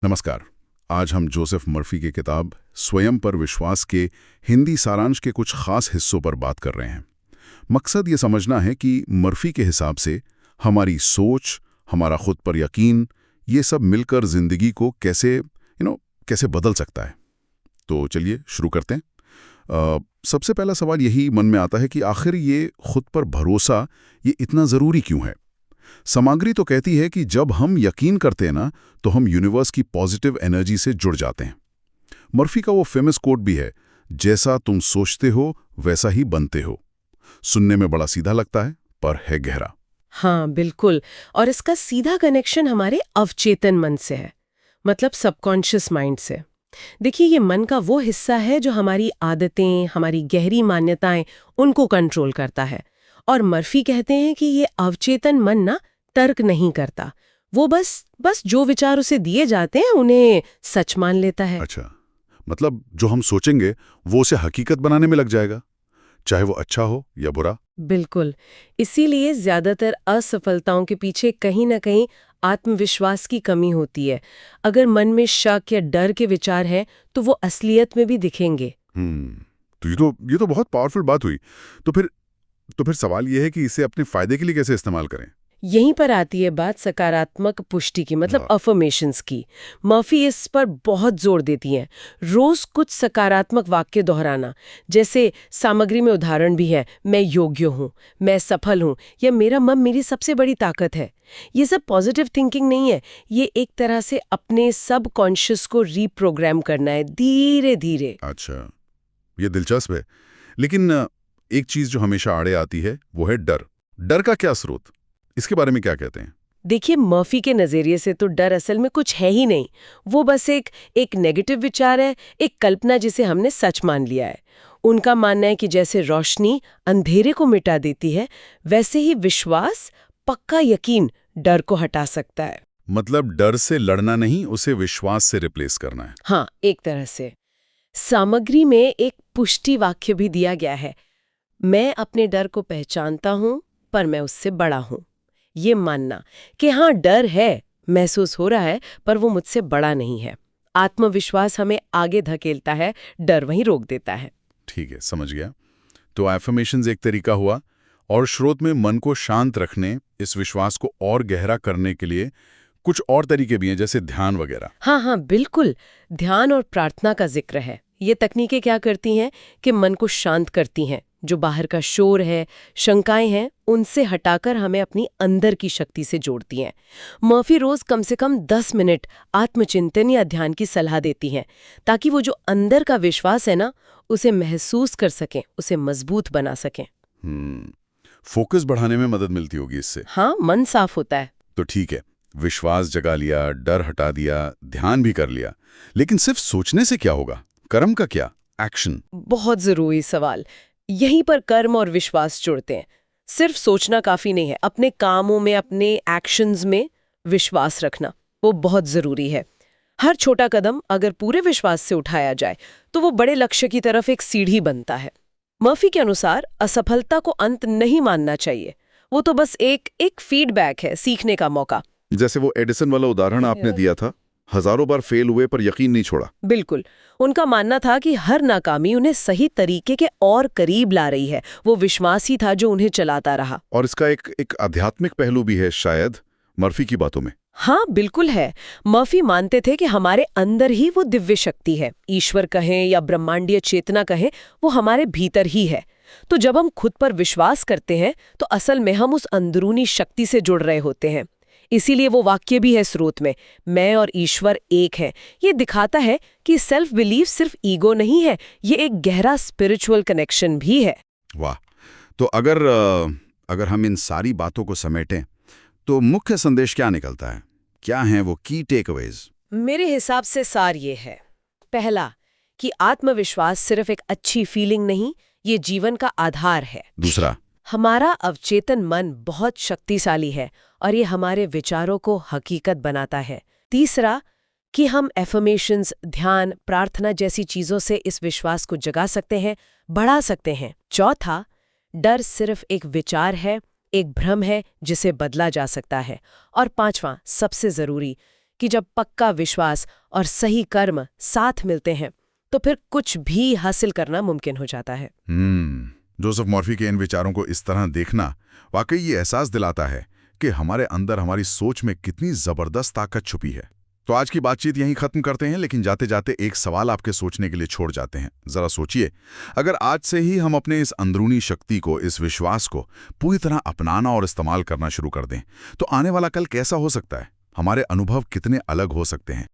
नमस्कार। आज हम जोसेफ मर्फी की किताब स्वयं पर विश्वास के हिंदी सारांश के कुछ खास हिस्सों पर बात कर रहे हैं। मकसद ये समझना है कि मर्फी के हिसाब से हमारी सोच, हमारा खुद पर यकीन, ये सब मिलकर जिंदगी को कैसे बदल सकता है। तो चलिए शुरू करते हैं। सबसे पहला सवाल यही मन में आता है कि आखिर ये खुद पर भरोसा ये इतना ज़रूरी क्यों है। सामग्री तो कहती है कि जब हम यकीन करते हैं ना, तो हम यूनिवर्स की पॉजिटिव एनर्जी से जुड़ जाते हैं। मर्फी का वो फेमस कोट भी है, जैसा तुम सोचते हो वैसा ही बनते हो। सुनने में बड़ा सीधा लगता है, पर है गहरा। हाँ बिल्कुल। और इसका सीधा कनेक्शन हमारे अवचेतन मन से है, मतलब सबकॉन्शियस माइंड से। देखिए, ये मन का वो हिस्सा है जो हमारी आदतें, हमारी गहरी मान्यताएं, उनको कंट्रोल करता है। और मर्फी कहते हैं कि ये अवचेतन मन ना तर्क नहीं करता, वो बस जो विचार उसे दिए जाते हैं उन्हें सच मान लेता है। अच्छा, मतलब जो हम सोचेंगे वो उसे हकीकत बनाने में लग जाएगा, चाहे वो अच्छा हो या बुरा। बिल्कुल। इसीलिए ज्यादातर असफलताओं के पीछे कहीं ना कहीं आत्मविश्वास की कमी होती है। अगर मन में शक या डर के विचार हैं, तो वो असलियत में भी दिखेंगे। तो ये तो बहुत पावरफुल बात हुई। तो फिर सवाल ये है कि इसे अपने फायदे के लिए कैसे इस्तेमाल करें। यहीं पर आती है बात सकारात्मक पुष्टि की, मतलब अफर्मेशंस की। मर्फी इस पर बहुत जोर देती हैं। रोज कुछ सकारात्मक वाक्य दोहराना, जैसे सामग्री में उदाहरण भी है, मैं योग्य हूँ, मैं सफल हूँ, या मेरा मन मेरी सबसे बड़ी ताकत है। ये सब पॉजिटिव थिंकिंग नहीं है, ये एक तरह से अपने सब कॉन्शियस को रीप्रोग्राम करना है, धीरे धीरे। अच्छा, ये दिलचस्प है। लेकिन एक चीज जो हमेशा आड़े आती है वो है डर। डर का क्या स्रोत, इसके बारे में क्या कहते हैं। देखिए, मर्फी के नजरिए से तो डर असल में कुछ है ही नहीं। वो बस एक नेगेटिव विचार है, एक कल्पना जिसे हमने सच मान लिया है। उनका मानना है कि जैसे रोशनी अंधेरे को मिटा देती है, वैसे ही विश्वास, पक्का यकीन, डर को हटा सकता है। मतलब डर से लड़ना नहीं, उसे विश्वास से रिप्लेस करना है। हाँ, एक तरह से। सामग्री में एक पुष्टि वाक्य भी दिया गया है, मैं अपने डर को पहचानता हूं, पर मैं उससे बड़ा हूं। ये मानना कि हाँ, डर है, महसूस हो रहा है, पर वो मुझसे बड़ा नहीं है। आत्मविश्वास हमें आगे धकेलता है, डर वहीं रोक देता है। ठीक है, समझ गया। तो एफर्मेशंस एक तरीका हुआ, और स्रोत में मन को शांत रखने, इस विश्वास को और गहरा करने के लिए कुछ और तरीके भी हैं, जैसे ध्यान वगैरह। हाँ हाँ बिल्कुल। ध्यान और प्रार्थना का जिक्र है। ये तकनीकें क्या करती हैं कि मन को शांत करती हैं। जो बाहर का शोर है, शंकाएं हैं, उनसे हटाकर हमें अपनी अंदर की शक्ति से जोड़ती हैं। मर्फी रोज कम से कम 10 मिनट आत्मचिंतन या ध्यान की सलाह देती हैं, ताकि वो जो अंदर का विश्वास है ना, उसे महसूस कर सकें, उसे मजबूत बना सकें। फोकस बढ़ाने में मदद मिलती होगी इससे। हाँ, मन साफ होता है। तो ठीक है, विश्वास जगा लिया, डर हटा दिया, ध्यान भी कर लिया, लेकिन सिर्फ सोचने से क्या होगा। कर्म का क्या, एक्शन। बहुत जरूरी सवाल। यहीं पर कर्म और विश्वास जुड़ते हैं। सिर्फ सोचना काफी नहीं है, अपने कामों में, अपने एक्शंस में विश्वास रखना वो बहुत जरूरी है। हर छोटा कदम अगर पूरे विश्वास से उठाया जाए, तो वो बड़े लक्ष्य की तरफ एक सीढ़ी बनता है। मर्फी के अनुसार असफलता को अंत नहीं मानना चाहिए, वो तो बस एक फीडबैक है, सीखने का मौका। जैसे वो एडिसन वाला उदाहरण आपने दिया था, हजारों बार फेल हुए पर यकीन नहीं छोड़ा। बिल्कुल। उनका मानना था कि हर नाकामी उन्हें सही तरीके के और करीब ला रही है। वो विश्वास ही था जो उन्हें चलाता रहा। और इसका एक आध्यात्मिक पहलू भी है शायद मर्फी की बातों में। हाँ बिल्कुल है। मर्फी मानते थे कि हमारे अंदर ही वो दिव्य शक्ति है, ईश्वर कहें या ब्रह्मांडीय चेतना कहें, वो हमारे भीतर ही है। तो जब हम खुद पर विश्वास करते हैं, तो असल में हम उस अंदरूनी शक्ति से जुड़ रहे होते हैं। इसीलिए वो वाक्य भी है स्रोत में, मैं और ईश्वर एक हैं। ये दिखाता है कि सेल्फ बिलीफ सिर्फ ईगो नहीं है, ये एक गहरा स्पिरिचुअल कनेक्शन भी है। वाह। तो अगर हम इन सारी बातों को समेटें, तो मुख्य संदेश क्या निकलता है, क्या हैं वो की टेकअवेज। मेरे हिसाब से सार ये है। पहला, कि आत्मविश्वास सिर्फ एक अच्छी फीलिंग नहीं, ये जीवन का आधार है। दूसरा, हमारा अवचेतन मन बहुत शक्तिशाली है और ये हमारे विचारों को हकीकत बनाता है। तीसरा, कि हम एफर्मेशंस, ध्यान, प्रार्थना जैसी चीजों से इस विश्वास को जगा सकते हैं, बढ़ा सकते हैं। चौथा, डर सिर्फ एक विचार है, एक भ्रम है जिसे बदला जा सकता है। और पांचवा, सबसे जरूरी, कि जब पक्का विश्वास और सही कर्म साथ मिलते हैं तो फिर कुछ भी हासिल करना मुमकिन हो जाता है। जोसेफ मर्फी के इन विचारों को इस तरह देखना वाकई ये एहसास दिलाता है कि हमारे अंदर हमारी सोच में कितनी जबरदस्त ताकत छुपी है। तो आज की बातचीत यहीं खत्म करते हैं, लेकिन जाते जाते एक सवाल आपके सोचने के लिए छोड़ जाते हैं। जरा सोचिए, अगर आज से ही हम अपने इस अंदरूनी शक्ति को, इस विश्वास को पूरी तरह अपनाना और इस्तेमाल करना शुरू कर दें, तो आने वाला कल कैसा हो सकता है? हमारे अनुभव कितने अलग हो सकते हैं?